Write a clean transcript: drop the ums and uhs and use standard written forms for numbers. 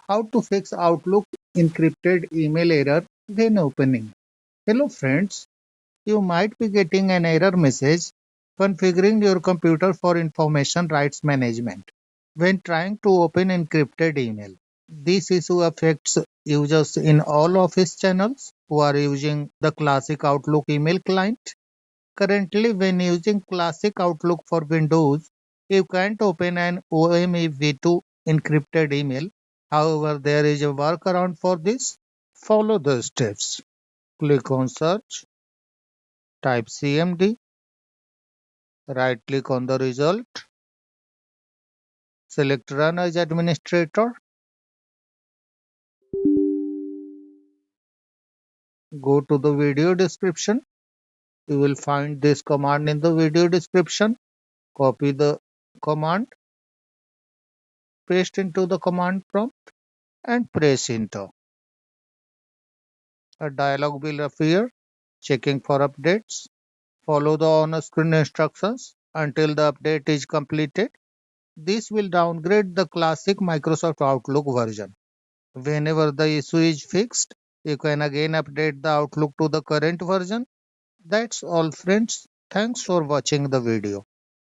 How to fix Outlook encrypted email error when opening. Hello friends, you might be getting an error message configuring your computer for information rights management when trying to open encrypted email. This issue affects users in all office channels who are using the classic Outlook email client. Currently, when using classic Outlook for Windows, you can't open an OMEv2 encrypted email. However, there is a workaround for this. Follow the steps. Click on Search, type CMD, right click on the result, select Run as administrator, go to the video description. You will find this command in the video description. Copy the command, paste into the command prompt, and press enter. A dialog will appear checking for updates. Follow the on-screen instructions until the update is completed. This will downgrade the classic Microsoft Outlook version. Whenever the issue is fixed, you can again update the Outlook to the current version. That's all friends. Thanks for watching the video.